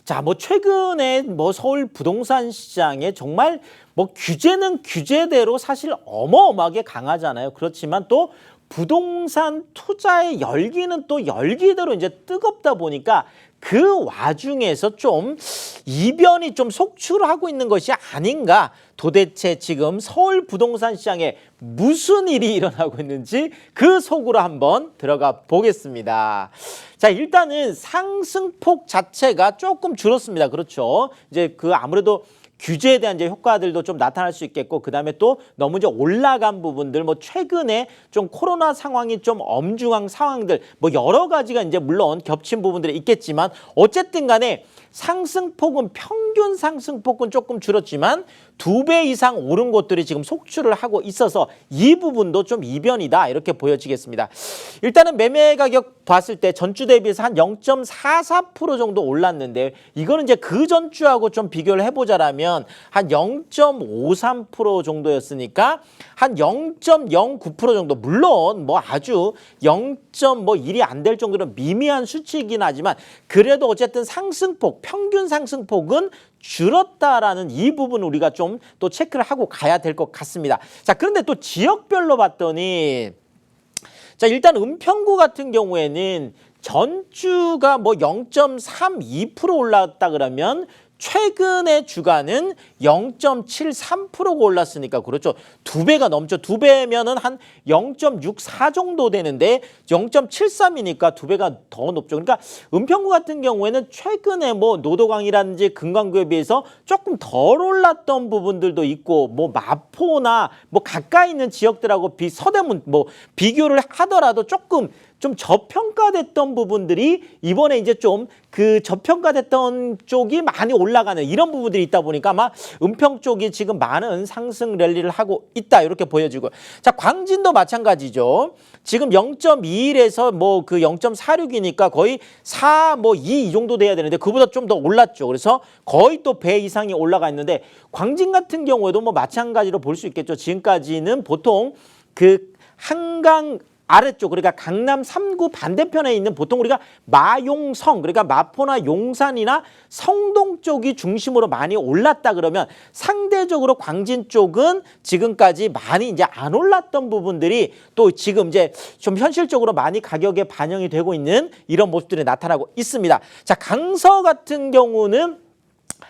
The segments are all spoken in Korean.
자, 뭐 최근에 뭐 서울 부동산 시장에 정말 뭐 규제는 규제대로 사실 어마어마하게 강하잖아요. 그렇지만 또 부동산 투자의 열기는 또 열기대로 이제 뜨겁다 보니까 그 와중에서 좀 이변이 좀 속출하고 있는 것이 아닌가. 도대체 지금 서울 부동산 시장에 무슨 일이 일어나고 있는지 그 속으로 한번 들어가 보겠습니다. 자, 일단은 상승폭 자체가 조금 줄었습니다. 그렇죠. 이제 그 아무래도 규제에 대한 이제 효과들도 좀 나타날 수 있겠고, 그다음에 또 너무 이제 올라간 부분들, 뭐 최근에 좀 코로나 상황이 좀 엄중한 상황들, 뭐 여러 가지가 이제 물론 겹친 부분들이 있겠지만 어쨌든 간에 상승폭은 평균 상승폭은 조금 줄었지만 2배 이상 오른 곳들이 지금 속출을 하고 있어서 이 부분도 좀 이변이다 이렇게 보여지겠습니다. 일단은 매매 가격 봤을 때 전주 대비해서 한 0.44% 정도 올랐는데 이거는 이제 그 전주하고 좀 비교를 해보자라면 한 0.53% 정도였으니까 한 0.09% 정도, 물론 뭐 아주 0.1이 안 될 정도로 미미한 수치이긴 하지만 그래도 어쨌든 상승폭, 평균 상승폭은 줄었다라는 이 부분 우리가 좀 또 체크를 하고 가야 될 것 같습니다. 자, 그런데 또 지역별로 봤더니 자, 일단 은평구 같은 경우에는 전주가 뭐 0.32% 올랐다 그러면 최근의 주가는 0.73%가 올랐으니까 그렇죠. 2배가 넘죠. 2배면은 한 0.64 정도 되는데 0.73이니까 2배가 더 높죠. 그러니까 은평구 같은 경우에는 최근에 뭐 노도강이라든지 금강구에 비해서 조금 덜 올랐던 부분들도 있고, 뭐 마포나 뭐 가까이 있는 지역들하고 서대문 뭐 비교를 하더라도 조금 좀 저평가됐던 부분들이 이번에 이제 좀 그 저평가됐던 쪽이 많이 올라가는 이런 부분들이 있다 보니까 아마 은평 쪽이 지금 많은 상승 랠리를 하고 있다 이렇게 보여지고, 자, 광진도 마찬가지죠. 지금 0.21에서 뭐 그 0.46이니까 거의 4, 뭐 2 이 정도 돼야 되는데 그보다 좀 더 올랐죠. 그래서 거의 또 배 이상이 올라가 있는데 광진 같은 경우에도 뭐 마찬가지로 볼 수 있겠죠. 지금까지는 보통 그 한강 아래쪽, 그러니까 강남 3구 반대편에 있는 보통 우리가 마용성, 그러니까 마포나 용산이나 성동 쪽이 중심으로 많이 올랐다 그러면 상대적으로 광진 쪽은 지금까지 많이 이제 안 올랐던 부분들이 또 지금 이제 좀 현실적으로 많이 가격에 반영이 되고 있는 이런 모습들이 나타나고 있습니다. 자, 강서 같은 경우는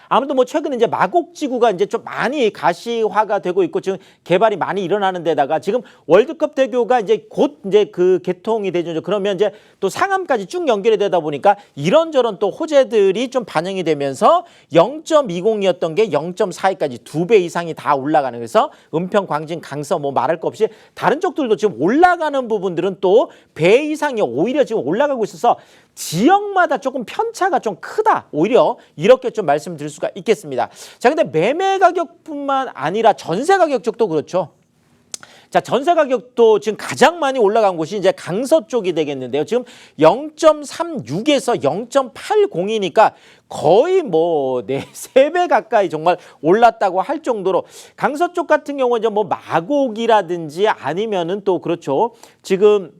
아무래도 뭐 최근에 이제 마곡지구가 이제 좀 많이 가시화가 되고 있고 지금 개발이 많이 일어나는 데다가 지금 월드컵 대교가 이제 곧 이제 그 개통이 되죠. 그러면 이제 또 상암까지 쭉 연결이 되다 보니까 이런저런 또 호재들이 좀 반영이 되면서 0.20이었던 게 0.42까지 2배 이상이 다 올라가는, 그래서 은평, 광진, 강서 뭐 말할 거 없이 다른 쪽들도 지금 올라가는 부분들은 또 배 이상이 오히려 지금 올라가고 있어서 지역마다 조금 편차가 좀 크다. 오히려 이렇게 좀 말씀드릴 수가 있겠습니다. 자, 근데 매매 가격뿐만 아니라 전세 가격 쪽도 그렇죠. 자, 전세 가격도 지금 가장 많이 올라간 곳이 이제 강서 쪽이 되겠는데요. 지금 0.36에서 0.80이니까 거의 뭐 3배 가까이 정말 올랐다고 할 정도로 강서 쪽 같은 경우는 이제 뭐 마곡이라든지 아니면은 또 그렇죠. 지금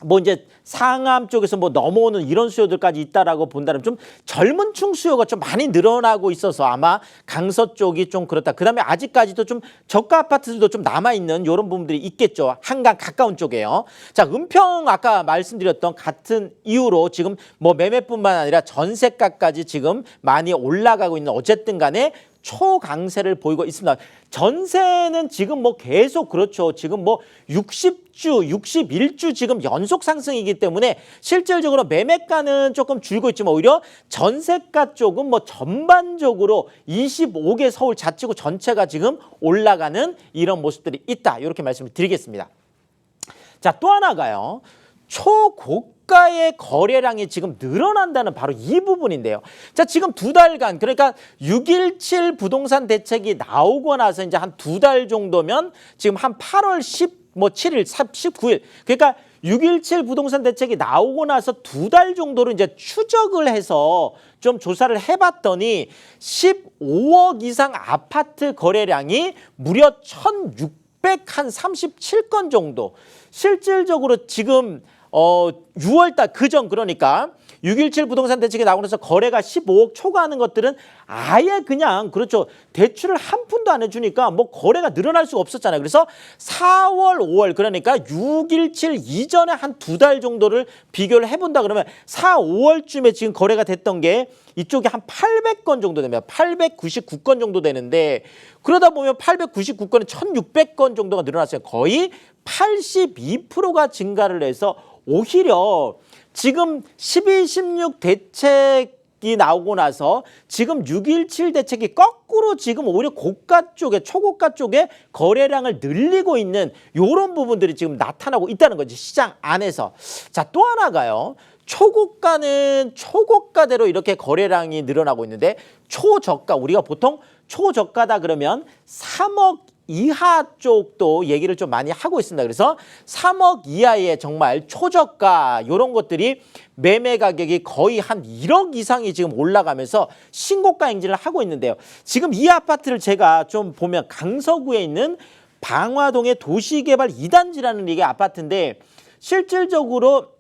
뭐 이제 상암 쪽에서 뭐 넘어오는 이런 수요들까지 있다라고 본다면 좀 젊은 층 수요가 좀 많이 늘어나고 있어서 아마 강서 쪽이 좀 그렇다. 그다음에 아직까지도 좀 저가 아파트들도 좀 남아있는 이런 부분들이 있겠죠. 한강 가까운 쪽에요. 자, 은평 아까 말씀드렸던 같은 이유로 지금 뭐 매매뿐만 아니라 전세가까지 지금 많이 올라가고 있는, 어쨌든 간에 초강세를 보이고 있습니다. 전세는 지금 뭐 계속 그렇죠. 지금 뭐 60주, 61주 지금 연속 상승이기 때문에 실질적으로 매매가는 조금 줄고 있지만 오히려 전세가 쪽은 뭐 전반적으로 25개 서울 자치구 전체가 지금 올라가는 이런 모습들이 있다. 이렇게 말씀을 드리겠습니다. 자, 또 하나가요. 초고가의 거래량이 지금 늘어난다는 바로 이 부분인데요. 자, 지금 2달간, 그러니까 6.17 부동산 대책이 나오고 나서 이제 한 2달 정도면 지금 한 8월 7일, 19일, 그러니까 6.17 부동산 대책이 나오고 나서 2달 정도로 이제 추적을 해서 좀 조사를 해봤더니 15억 이상 아파트 거래량이 무려 1,637건 정도. 실질적으로 지금 6월달 그전, 그러니까 617 부동산 대책이 나오고 나서 거래가 15억 초과하는 것들은 아예 그냥 그렇죠. 대출을 한 푼도 안 해주니까 뭐 거래가 늘어날 수가 없었잖아요. 그래서 4월, 5월 그러니까 617 이전에 한 2달 정도를 비교를 해본다 그러면 4, 5월쯤에 지금 거래가 됐던 게 이쪽에 한 800건 정도 됩니다. 899건 정도 되는데 그러다 보면 899건에 1600건 정도가 늘어났어요. 거의 82%가 증가를 해서 오히려 지금 12, 16 대책이 나오고 나서 지금 617 대책이 거꾸로 지금 오히려 고가 쪽에 초고가 쪽에 거래량을 늘리고 있는 이런 부분들이 지금 나타나고 있다는 거지 시장 안에서. 자, 또 하나가요. 초고가는 초고가대로 이렇게 거래량이 늘어나고 있는데 초저가 우리가 보통 초저가다 그러면 3억 이하 쪽도 얘기를 좀 많이 하고 있습니다. 그래서 3억 이하의 정말 초저가 이런 것들이 매매 가격이 거의 한 1억 이상이 지금 올라가면서 신고가 행진을 하고 있는데요. 지금 이 아파트를 제가 좀 보면 강서구에 있는 방화동의 도시개발 2단지라는 이게 아파트인데 실질적으로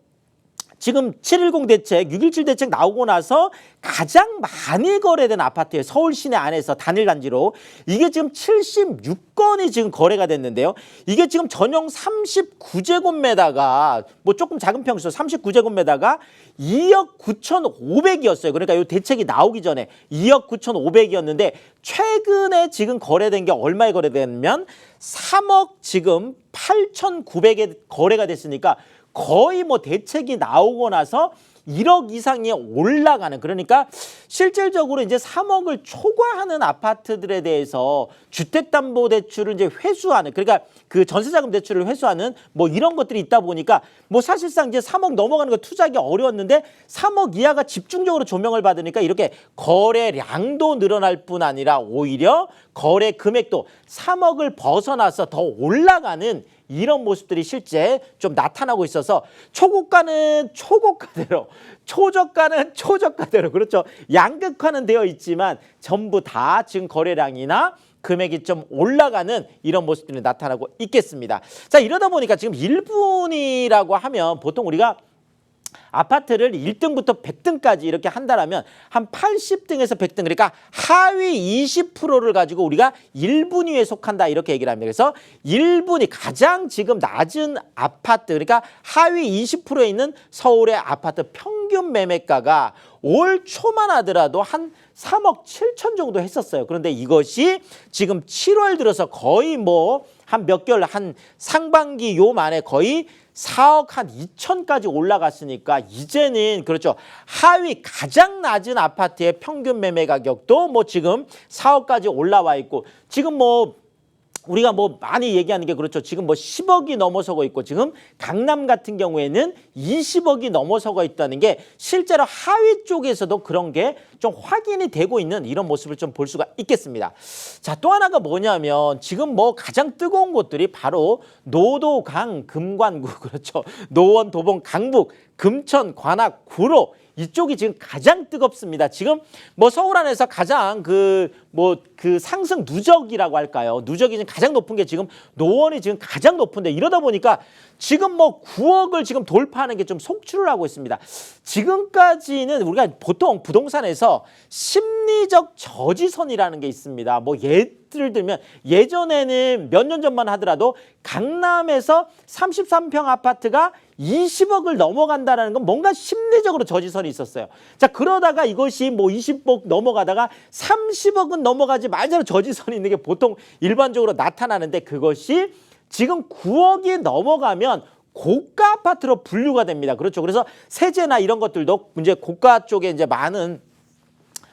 지금 710 대책, 617 대책 나오고 나서 가장 많이 거래된 아파트예요. 서울 시내 안에서 단일 단지로. 이게 지금 76건이 지금 거래가 됐는데요. 이게 지금 전용 39제곱미터가 뭐 조금 작은 평수 39제곱미터가 2억 9,500이었어요. 그러니까 이 대책이 나오기 전에 2억 9,500이었는데 최근에 지금 거래된 게 얼마에 거래됐냐면 3억 지금 8,900에 거래가 됐으니까 거의 뭐 대책이 나오고 나서 1억 이상이 올라가는 그러니까 실질적으로 이제 3억을 초과하는 아파트들에 대해서 주택담보대출을 이제 회수하는 그러니까 그 전세자금 대출을 회수하는 뭐 이런 것들이 있다 보니까 뭐 사실상 이제 3억 넘어가는 거 투자하기 어려웠는데 3억 이하가 집중적으로 조명을 받으니까 이렇게 거래량도 늘어날 뿐 아니라 오히려 거래 금액도 3억을 벗어나서 더 올라가는 이런 모습들이 실제 좀 나타나고 있어서 초고가는 초고가대로 초저가는 초저가대로 그렇죠. 양극화는 되어 있지만 전부 다 지금 거래량이나 금액이 좀 올라가는 이런 모습들이 나타나고 있겠습니다. 자, 이러다 보니까 지금 1분이라고 하면 보통 우리가 아파트를 1등부터 100등까지 이렇게 한다라면 한 80등에서 100등 그러니까 하위 20%를 가지고 우리가 1분위에 속한다 이렇게 얘기를 합니다. 그래서 1분위 가장 지금 낮은 아파트 그러니까 하위 20%에 있는 서울의 아파트 평균 매매가가 올 초만 하더라도 한 3억 7천 정도 했었어요. 그런데 이것이 지금 7월 들어서 거의 뭐 한 몇 개월 한 상반기 요 만에 거의 4억 한 2천까지 올라갔으니까 이제는 그렇죠. 하위 가장 낮은 아파트의 평균 매매 가격도 뭐 지금 4억까지 올라와 있고 지금 뭐 우리가 뭐 많이 얘기하는 게 그렇죠. 지금 뭐 10억이 넘어서고 있고 지금 강남 같은 경우에는 20억이 넘어서고 있다는 게 실제로 하위 쪽에서도 그런 게 좀 확인이 되고 있는 이런 모습을 좀 볼 수가 있겠습니다. 자, 또 하나가 뭐냐면 지금 뭐 가장 뜨거운 곳들이 바로 노도강, 금관구 그렇죠. 노원, 도봉, 강북, 금천, 관악, 구로 이쪽이 지금 가장 뜨겁습니다. 지금 뭐 서울 안에서 가장 그 상승 누적이라고 할까요? 누적이 지금 가장 높은 게 지금 노원이 지금 가장 높은데 이러다 보니까 지금 뭐 9억을 지금 돌파하는 게 좀 속출을 하고 있습니다. 지금까지는 우리가 보통 부동산에서 심리적 저지선이라는 게 있습니다. 뭐 예를 들면 예전에는 몇 년 전만 하더라도 강남에서 33평 아파트가 20억을 넘어간다는 건 뭔가 심리적으로 저지선이 있었어요. 자, 그러다가 이것이 뭐 20억 넘어가다가 30억은 넘어가지 말자로 저지선이 있는 게 보통 일반적으로 나타나는데 그것이 지금 9억이 넘어가면 고가 아파트로 분류가 됩니다. 그렇죠. 그래서 세제나 이런 것들도 이제 고가 쪽에 이제 많은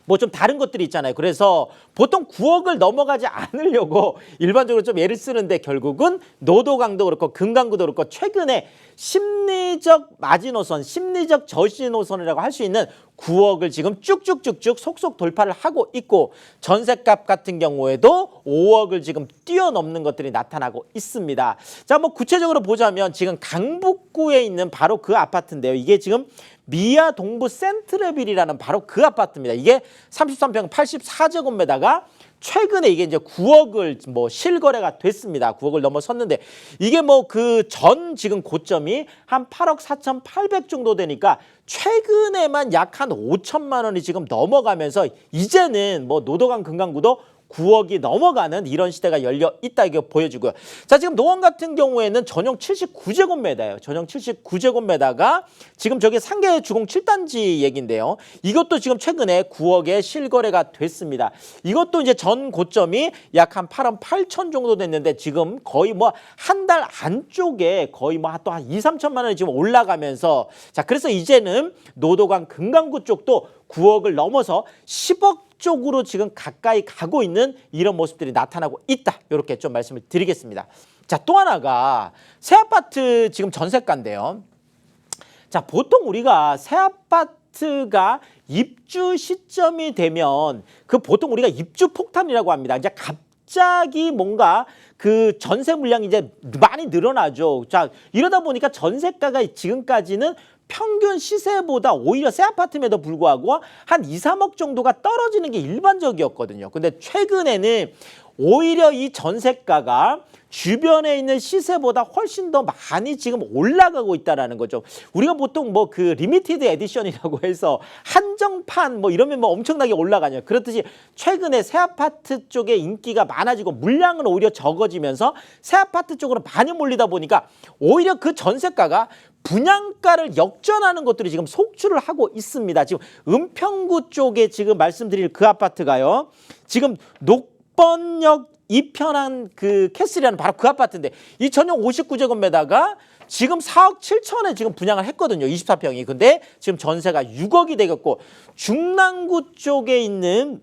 뭐 좀 다른 것들이 있잖아요. 그래서 보통 9억을 넘어가지 않으려고 일반적으로 좀 예를 쓰는데 결국은 노도강도 그렇고 금강구도 그렇고 최근에 심리적 마지노선, 심리적 저지노선이라고 할 수 있는 9억을 지금 쭉쭉쭉쭉 속속 돌파를 하고 있고 전셋값 같은 경우에도 5억을 지금 뛰어넘는 것들이 나타나고 있습니다. 자, 뭐 구체적으로 보자면 지금 강북구에 있는 바로 그 아파트인데요. 이게 지금 미아 동부 센트레빌이라는 바로 그 아파트입니다. 이게 33평 84제곱미터가 최근에 이게 이제 9억을 뭐 실거래가 됐습니다. 9억을 넘어섰는데 이게 뭐 그 전 지금 고점이 한 8억 4,800 정도 되니까 최근에만 약 한 5천만 원이 지금 넘어가면서 이제는 뭐 노도강 금강구도 9억이 넘어가는 이런 시대가 열려 있다 이게 보여지고요. 자, 지금 노원 같은 경우에는 전용 79제곱미터예요. 전용 79제곱미터가 지금 저게 상계 주공 7단지 얘긴데요. 이것도 지금 최근에 9억에 실거래가 됐습니다. 이것도 이제 전 고점이 약 한 8억 8천 정도 됐는데 지금 거의 뭐 한 달 안쪽에 거의 뭐 또 한 2, 3천만 원이 지금 올라가면서 자, 그래서 이제는 노도강 금강구 쪽도 9억을 넘어서 10억 쪽으로 지금 가까이 가고 있는 이런 모습들이 나타나고 있다. 이렇게 좀 말씀을 드리겠습니다. 자, 또 하나가 새 아파트 지금 전세가인데요. 자, 보통 우리가 새 아파트가 입주 시점이 되면 그 보통 우리가 입주 폭탄이라고 합니다. 이제 갑자기 뭔가 그 전세 물량이 이제 많이 늘어나죠. 자, 이러다 보니까 전세가가 지금까지는 평균 시세보다 오히려 새 아파트임에도 불구하고 한 2, 3억 정도가 떨어지는 게 일반적이었거든요. 근데 최근에는 오히려 이 전세가가 주변에 있는 시세보다 훨씬 더 많이 지금 올라가고 있다라는 거죠. 우리가 보통 뭐 그 리미티드 에디션이라고 해서 한정판 뭐 이러면 뭐 엄청나게 올라가냐. 그렇듯이 최근에 새 아파트 쪽에 인기가 많아지고 물량은 오히려 적어지면서 새 아파트 쪽으로 많이 몰리다 보니까 오히려 그 전세가가 분양가를 역전하는 것들이 지금 속출을 하고 있습니다. 지금 은평구 쪽에 지금 말씀드릴 그 아파트가요. 지금 녹번역 이편한 그 캐슬이라는 바로 그 아파트인데 이 전용 59제곱미터가 지금 4억 7천에 지금 분양을 했거든요. 24평이. 근데 지금 전세가 6억이 되겠고 중랑구 쪽에 있는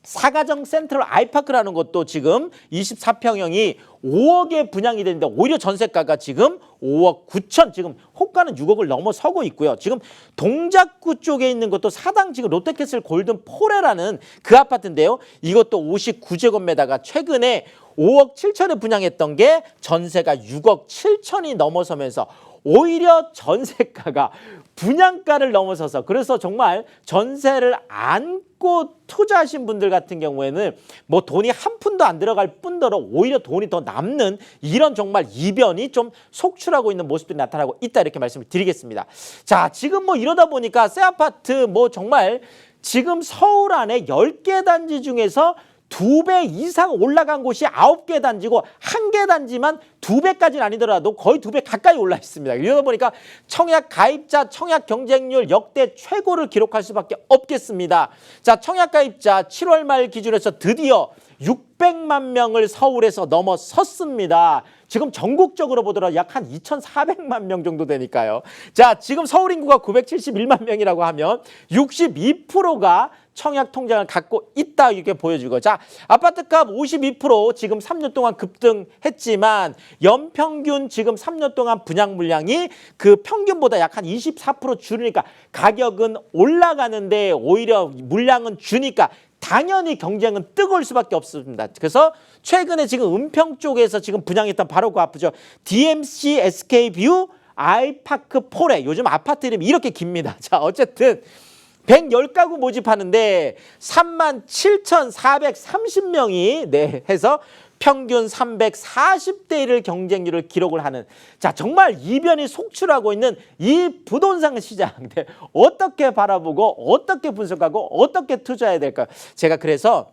사가정 센트럴 아이파크라는 것도 지금 24평형이 5억에 분양이 되는데 오히려 전세가가 지금 5억 9천 지금 호가는 6억을 넘어서고 있고요. 지금 동작구 쪽에 있는 것도 사당 지금 롯데캐슬 골든 포레라는 그 아파트인데요. 이것도 59제곱미터가 최근에 5억 7천에 분양했던 게 전세가 6억 7천이 넘어서면서 오히려 전세가가 분양가를 넘어서서 그래서 정말 전세를 안고 투자하신 분들 같은 경우에는 뭐 돈이 한 푼도 안 들어갈 뿐더러 오히려 돈이 더 남는 이런 정말 이변이 좀 속출하고 있는 모습들이 나타나고 있다 이렇게 말씀을 드리겠습니다. 자, 지금 뭐 이러다 보니까 새 아파트 뭐 정말 지금 서울 안에 10개 단지 중에서 2배 이상 올라간 곳이 9개 단지고 1개 단지만 2배까지는 아니더라도 거의 2배 가까이 올라 있습니다. 이러다 보니까 청약 가입자, 청약 경쟁률 역대 최고를 기록할 수밖에 없겠습니다. 자, 청약 가입자 7월 말 기준에서 드디어 600만 명을 서울에서 넘어섰습니다. 지금 전국적으로 보더라도 약 한 2,400만 명 정도 되니까요. 자, 지금 서울 인구가 971만 명이라고 하면 62%가 청약 통장을 갖고 있다 이렇게 보여주고 자, 아파트값 52% 지금 3년 동안 급등했지만 연평균 지금 3년 동안 분양 물량이 그 평균보다 약 한 24% 줄으니까 가격은 올라가는데 오히려 물량은 주니까 당연히 경쟁은 뜨거울 수밖에 없습니다. 그래서 최근에 지금 은평 쪽에서 지금 분양했던 바로 그 아파트죠. DMC SK뷰 아이파크 포레. 요즘 아파트 이름이 이렇게 깁니다. 자, 어쨌든 110가구 모집하는데 37,430명이 네, 해서 평균 340대 1을 경쟁률을 기록을 하는 자, 정말 이변이 속출하고 있는 이 부동산 시장 네, 어떻게 바라보고 어떻게 분석하고 어떻게 투자해야 될까요? 제가 그래서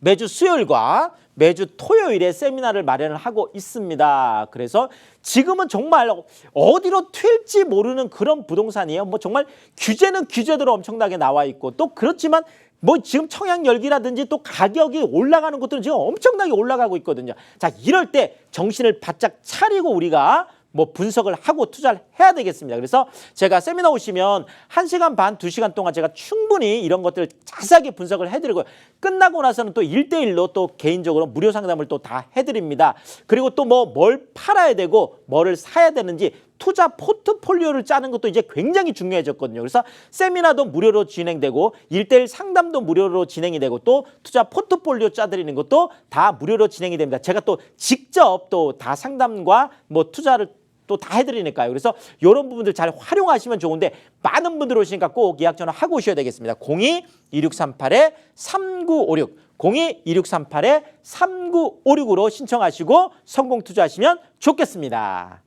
매주 수요일과 매주 토요일에 세미나를 마련을 하고 있습니다. 그래서 지금은 정말 어디로 튈지 모르는 그런 부동산이에요. 뭐 정말 규제는 규제대로 엄청나게 나와 있고 또 그렇지만 뭐 지금 청약 열기라든지 또 가격이 올라가는 것들은 지금 엄청나게 올라가고 있거든요. 자, 이럴 때 정신을 바짝 차리고 우리가 뭐 분석을 하고 투자를 해야 되겠습니다. 그래서 제가 세미나 오시면 1시간 반, 2시간 동안 제가 충분히 이런 것들을 자세하게 분석을 해드리고 끝나고 나서는 또 1대1로 또 개인적으로 무료 상담을 또 다 해드립니다. 그리고 또 뭐 뭘 팔아야 되고 뭐를 사야 되는지 투자 포트폴리오를 짜는 것도 이제 굉장히 중요해졌거든요. 그래서 세미나도 무료로 진행되고 1대1 상담도 무료로 진행이 되고 또 투자 포트폴리오 짜드리는 것도 다 무료로 진행이 됩니다. 제가 또 직접 또 다 상담과 뭐 투자를 또 다 해드리니까요. 그래서 이런 부분들 잘 활용하시면 좋은데 많은 분들 오시니까 꼭 예약 전화하고 오셔야 되겠습니다. 02-2638-3956 02-2638-3956으로 신청하시고 성공 투자하시면 좋겠습니다.